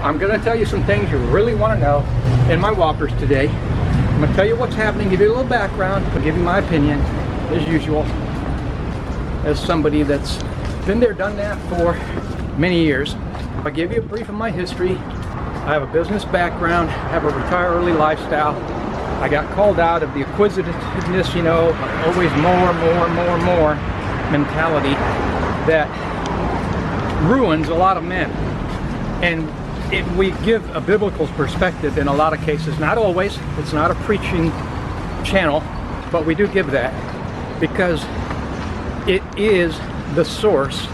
I'm going to tell you some things you really want to know in my walkers today. I'm going to tell you what's happening, give you a little background, I'll give you my opinion, as usual, as somebody that's been there, done that for many years. I'll give you a brief of my history. I have a business background, have a retire early lifestyle. I got called out of the acquisitiveness, you know, always more mentality that ruins a lot of men. And if we give a biblical perspective in a lot of cases, not always, it's not a preaching channel, but we do give that because it is the source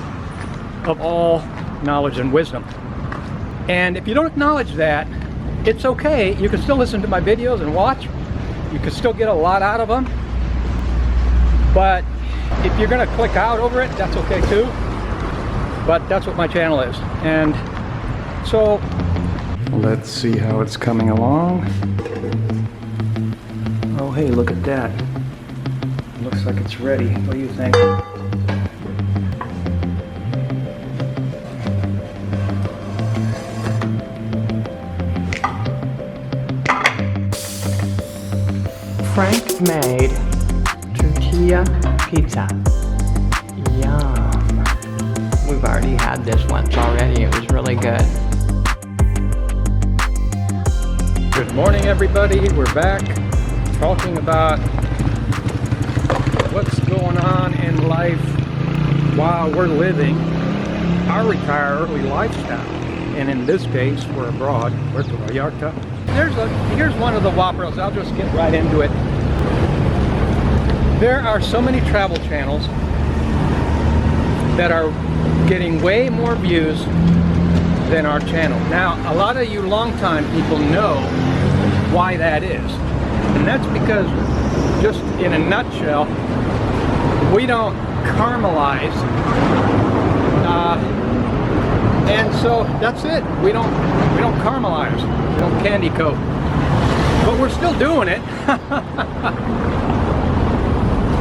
of all knowledge and wisdom. And if you don't acknowledge that, it's okay. You can still listen to my videos and watch. You can still get a lot out of them. But if you're going to click out over it, that's okay too. But that's what my channel is. And so let's see how it's coming along. Oh, hey, look at that. Looks like it's ready. What do you think? Frank made tortilla pizza. Yum. We've already had this once already. It was really good. Good morning, everybody. We're back talking about what's going on in life while we're living our retire early lifestyle. And in this case, we're abroad. We're to Vallarta. Here's one of the whoppers. I'll just get right into it. There are so many travel channels that are getting way more views than our channel. Now, a lot of you longtime people know why that is. And that's because, just in a nutshell, we don't caramelize. And so that's it. We don't caramelize. We don't candy coat. But we're still doing it.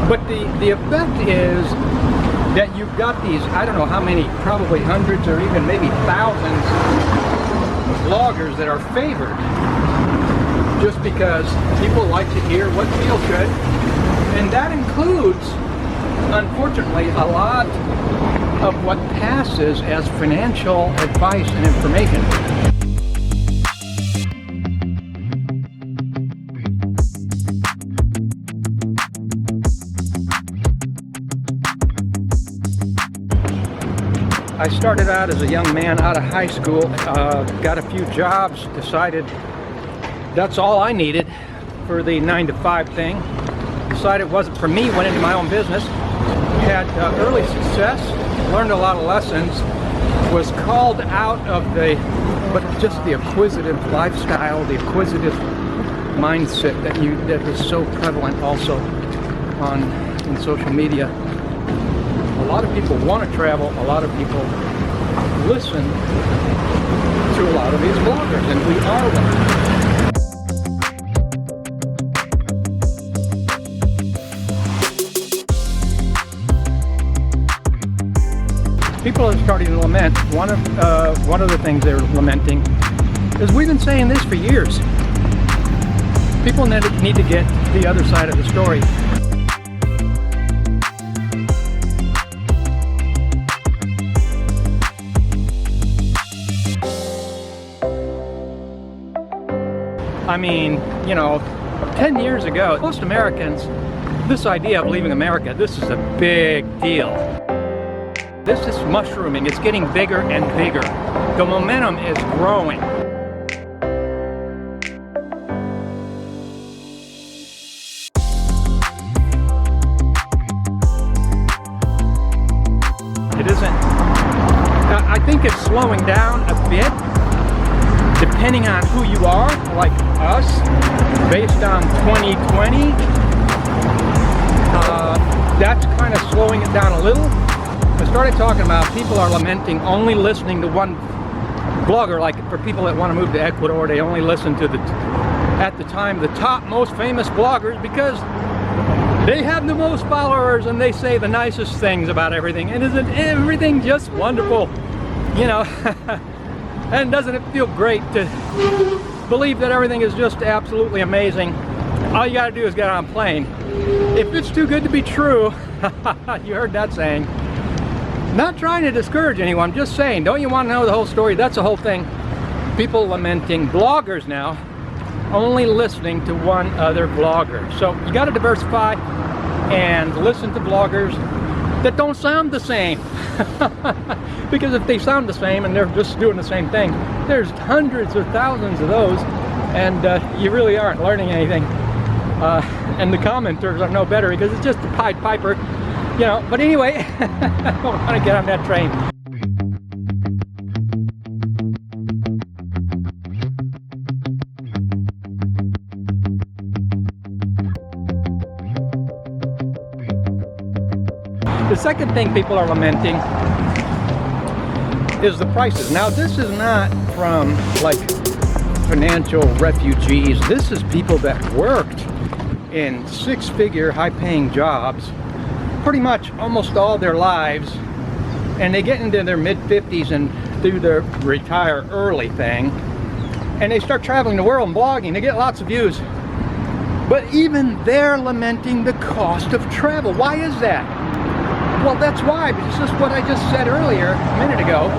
But the effect is that you've got these, I don't know how many, probably hundreds or even maybe thousands of vloggers that are favored just because people like to hear what feels good. And that includes, unfortunately, a lot of what passes as financial advice and information. I started out as a young man out of high school, got a few jobs, decided that's all I needed for the 9-to-5 thing. Decided it wasn't for me, went into my own business, had early success, learned a lot of lessons, was called out of just the acquisitive lifestyle, the acquisitive mindset that is so prevalent also in social media. A lot of people want to travel, a lot of people listen to a lot of these vloggers, and we are one. People are starting to lament. One of the things they're lamenting is we've been saying this for years. People need to get the other side of the story. I mean, you know, 10 years ago, most Americans, this idea of leaving America, this is a big deal. This is mushrooming. It's getting bigger and bigger. The momentum is growing. It isn't. I think it's slowing down a bit. Depending on who you are, like us, based on 2020, that's kind of slowing it down a little. I started talking about people are lamenting only listening to one blogger, like for people that want to move to Ecuador, they only listen to at the time, the top most famous bloggers because they have the most followers and they say the nicest things about everything. And isn't everything just wonderful? You know, And doesn't it feel great to believe that everything is just absolutely amazing? All you gotta do is get on a plane. If it's too good to be true, you heard that saying. Not trying to discourage anyone, just saying, don't you want to know the whole story? That's the whole thing. People lamenting, bloggers now, only listening to one other blogger. So you gotta diversify and listen to bloggers that don't sound the same. Because if they sound the same and they're just doing the same thing, there's hundreds or thousands of those, and you really aren't learning anything. And the commenters are no better because it's just a Pied Piper, you know. But anyway, I want to get on that train. The second thing people are lamenting is the prices. Now, this is not from like financial refugees. This is people that worked in six-figure, high-paying jobs pretty much almost all their lives, and they get into their mid-50s and do their retire early thing, and they start traveling the world and blogging. They get lots of views, but even they're lamenting the cost of travel. Why is that? Well, that's why. It's just what I just said earlier a minute ago.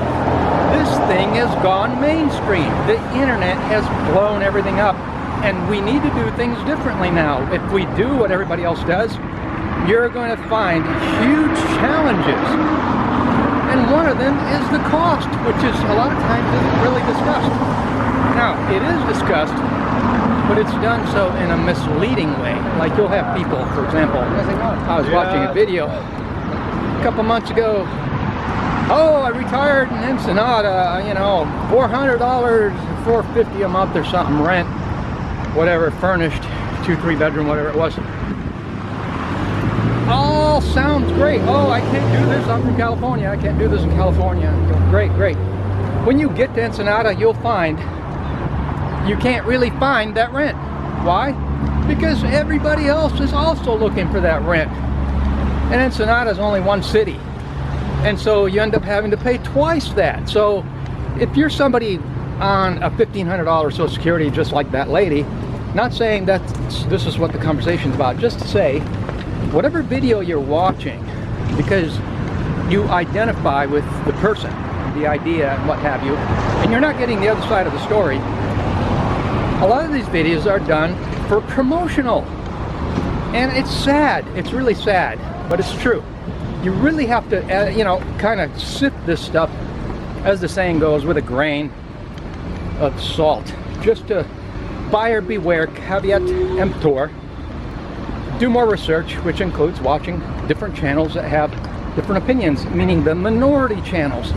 This thing has gone mainstream. The internet has blown everything up, and we need to do things differently now. If we do what everybody else does, you're going to find huge challenges. And one of them is the cost, which is a lot of times isn't really discussed. Now, it is discussed, but it's done so in a misleading way. Like, you'll have people, for example, I was watching a video a couple months ago. Oh, I retired in Ensenada, you know, $400, $450 a month or something rent, whatever, furnished, 2-3 bedroom, whatever it was. All sounds great. Oh, I can't do this, I'm from California, I can't do this in California. Great, great. When you get to Ensenada, you'll find you can't really find that rent. Why? Because everybody else is also looking for that rent. And Ensenada is only one city. And so you end up having to pay twice that. So if you're somebody on a $1,500 Social Security, just like that lady, not saying that this is what the conversation's about, just to say, whatever video you're watching, because you identify with the person, the idea, and what have you, and you're not getting the other side of the story, a lot of these videos are done for promotional. And it's sad. It's really sad, but it's true. You really have to, you know, kind of sift this stuff, as the saying goes, with a grain of salt. Just to buyer beware, caveat emptor. Do more research, which includes watching different channels that have different opinions, meaning the minority channels.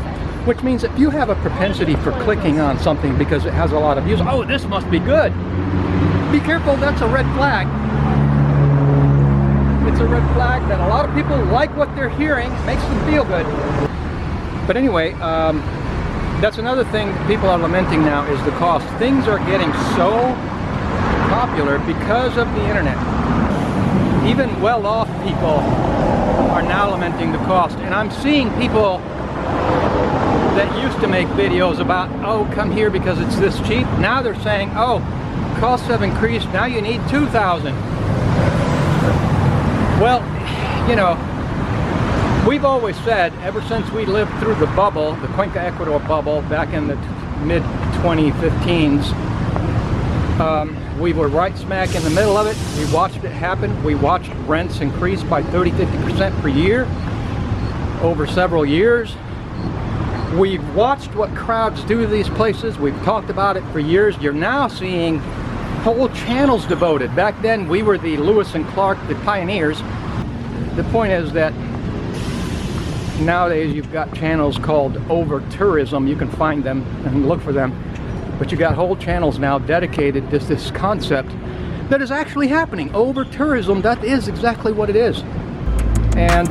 Which means if you have a propensity for clicking on something because it has a lot of views, oh, this must be good. Be careful, that's a red flag. It's a red flag that a lot of people like what they're hearing. It makes them feel good. But anyway, that's another thing people are lamenting now, is the cost. Things are getting so popular because of the internet. Even well-off people are now lamenting the cost. And I'm seeing people that used to make videos about, oh, come here because it's this cheap. Now they're saying, oh, costs have increased. Now you need 2,000. Well, you know, we've always said, ever since we lived through the bubble, the Cuenca, Ecuador bubble, back in the mid-2015s, we were right smack in the middle of it. We watched it happen. We watched rents increase by 30-50% per year over several years. We've watched what crowds do to these places. We've talked about it for years. You're now seeing whole channels devoted. Back then we were the Lewis and Clark, the pioneers. The point is that nowadays you've got channels called over tourism. You can find them and look for them, but you got whole channels now dedicated to this concept that is actually happening. Over tourism, that is exactly what it is. And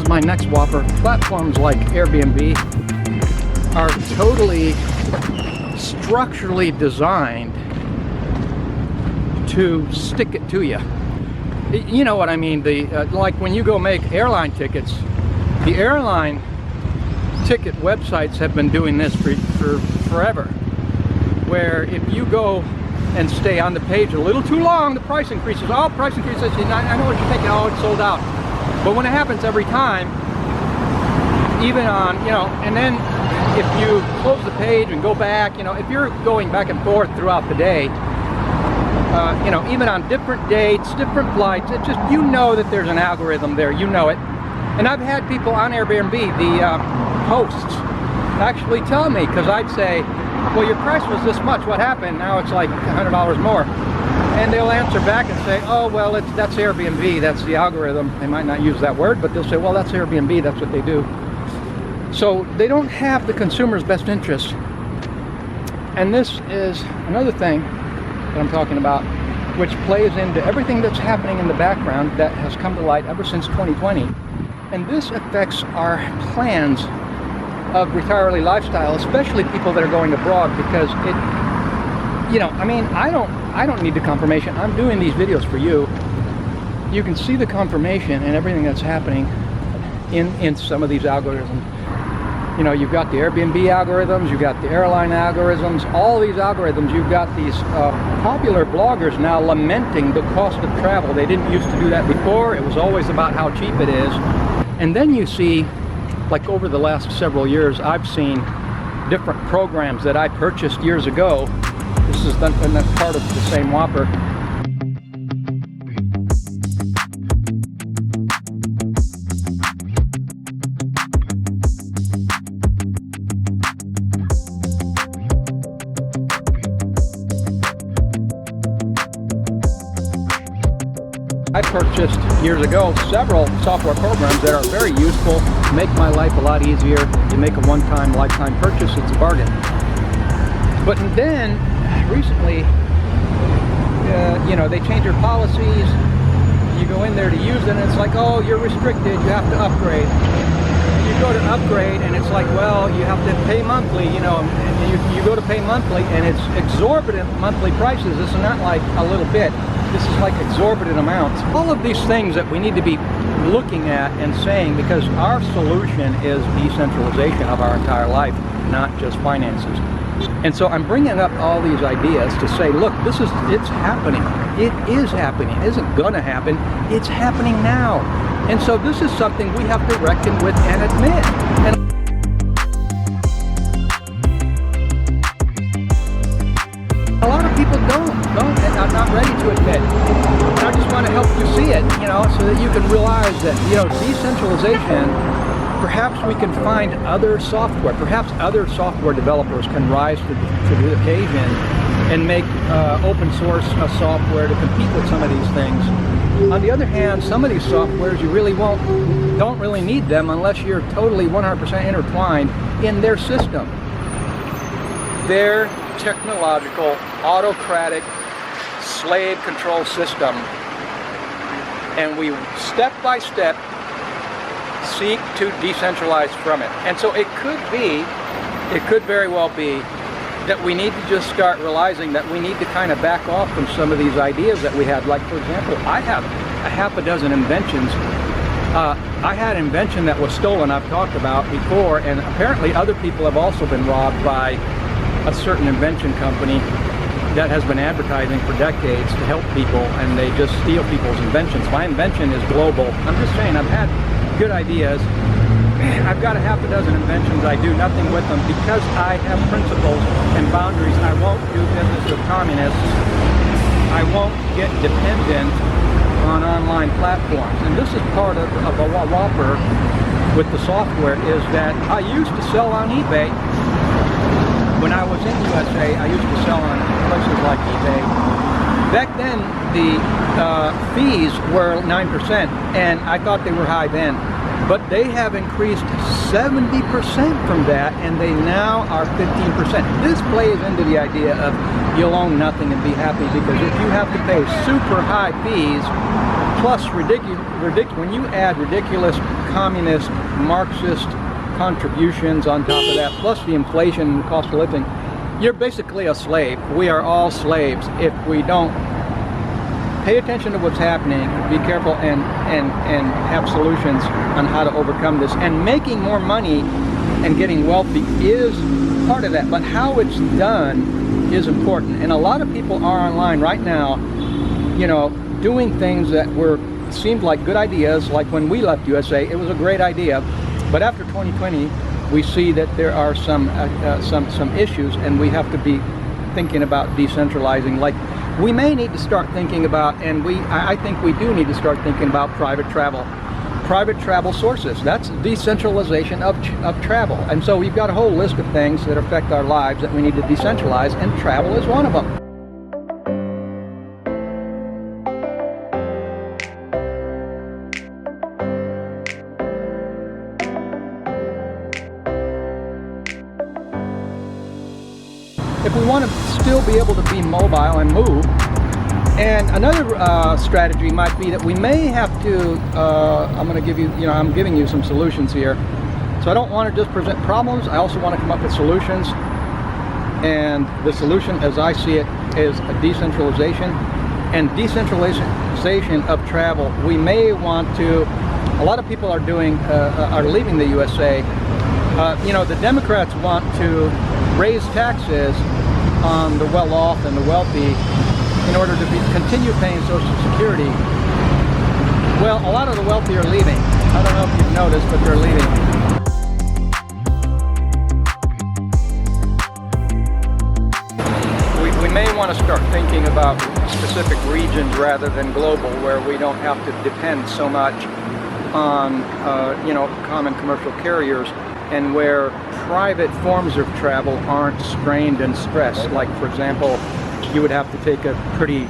my next whopper, platforms like Airbnb are totally structurally designed to stick it to you. You know what I mean? Like when you go make airline tickets, the airline ticket websites have been doing this for forever. Where if you go and stay on the page a little too long, the price increases. Oh, price increases. I know what you're thinking. Oh, it's sold out. But when it happens every time, even on, and then if you close the page and go back, if you're going back and forth throughout the day, even on different dates, different flights, it's just, that there's an algorithm there, it. And I've had people on Airbnb, the hosts, actually tell me, because I'd say, well, your price was this much, what happened? Now it's like $100 more. And they'll answer back and say, oh, well, that's Airbnb, that's the algorithm. They might not use that word, but they'll say, well, that's Airbnb, that's what they do. So they don't have the consumer's best interest. And this is another thing that I'm talking about, which plays into everything that's happening in the background that has come to light ever since 2020. And this affects our plans of retiree lifestyle, especially people that are going abroad, because I don't need the confirmation. I'm doing these videos for you. You can see the confirmation and everything that's happening in some of these algorithms. You've got the Airbnb algorithms, you've got the airline algorithms, all these algorithms. You've got these popular bloggers now lamenting the cost of travel. They didn't used to do that before. It was always about how cheap it is. And then you see, like over the last several years, I've seen different programs that I purchased years ago. This is part of the same Whopper. I purchased years ago several software programs that are very useful, make my life a lot easier. You make a one-time, lifetime purchase, it's a bargain. But then, recently, they change their policies. You go in there to use it and it's like, oh, you're restricted, you have to upgrade. You go to upgrade and it's like, well, you have to pay monthly, and you go to pay monthly and it's exorbitant monthly prices. This is not like a little bit. This is like exorbitant amounts. All of these things that we need to be looking at and saying, because our solution is decentralization of our entire life, not just finances. And so I'm bringing up all these ideas to say, look, it's happening. It is happening. It isn't going to happen. It's happening now. And so this is something we have to reckon with and admit. And a lot of people and are not ready to admit. And I just want to help you see it, so that you can realize that, decentralization, perhaps we can find other software, perhaps other software developers can rise to the occasion and make open source software to compete with some of these things. On the other hand, some of these softwares you really don't really need them unless you're totally 100% intertwined in their system. Their technological, autocratic, slave control system. And we, step by step, seek to decentralize from it. And so it could very well be that we need to just start realizing that we need to kind of back off from some of these ideas that we had. Like, for example, I have a half a dozen inventions. I had an invention that was stolen, I've talked about before, and apparently other people have also been robbed by a certain invention company that has been advertising for decades to help people, and they just steal people's inventions. My invention is global. I'm just saying, I've had good ideas. I've got a half a dozen inventions. I do nothing with them because I have principles and boundaries. I won't do business with communists. I won't get dependent on online platforms. And this is part of a Whopper with the software, is that I used to sell on eBay. When I was in USA, I used to sell on places like eBay. Back then, the fees were 9%, and I thought they were high then. But they have increased 70% from that, and they now are 15%. This plays into the idea of you'll own nothing and be happy, because if you have to pay super high fees, plus when you add ridiculous communist, Marxist contributions on top of that, plus the inflation and the cost of living, you're basically a slave. We are all slaves if we don't pay attention to what's happening, be careful, and have solutions on how to overcome this. And making more money and getting wealthy is part of that, but how it's done is important. And a lot of people are online right now, you know, doing things that seemed like good ideas. Like when we left USA, it was a great idea, but after 2020 we see that there are some issues, and we have to be thinking about decentralizing. Like, we may need to start thinking about, and I think we do need to start thinking about private travel sources. That's decentralization of travel. And so we've got a whole list of things that affect our lives that we need to decentralize, and travel is one of them. If we want to still be able to be mobile and move. And another strategy might be that we may have to, I'm giving you some solutions here. So I don't want to just present problems, I also want to come up with solutions. And the solution, as I see it, is a decentralization. And decentralization of travel. We may want to, a lot of people are leaving the USA. The Democrats want to raise taxes on the well-off and the wealthy in order to continue paying Social Security. Well, a lot of the wealthy are leaving. I don't know if you've noticed, but they're leaving. We may want to start thinking about specific regions rather than global, where we don't have to depend so much on common commercial carriers, and where private forms of travel aren't strained and stressed. Like, for example, you would have to take a pretty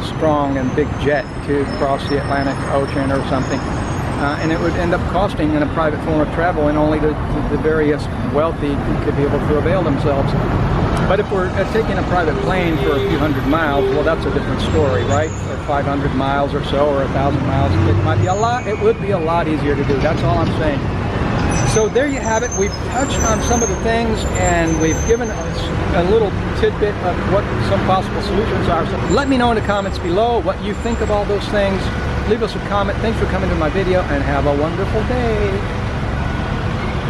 strong and big jet to cross the Atlantic Ocean or something, and it would end up costing in a private form of travel, and only the various wealthy could be able to avail themselves. But if we're taking a private plane for a few hundred miles, well, that's a different story, right? Or 500 miles or so, or 1,000 miles, it would be a lot easier to do. That's all I'm saying. So there you have it. We've touched on some of the things, and we've given a little tidbit of what some possible solutions are. So let me know in the comments below what you think of all those things. Leave us a comment. Thanks for coming to my video, and have a wonderful day.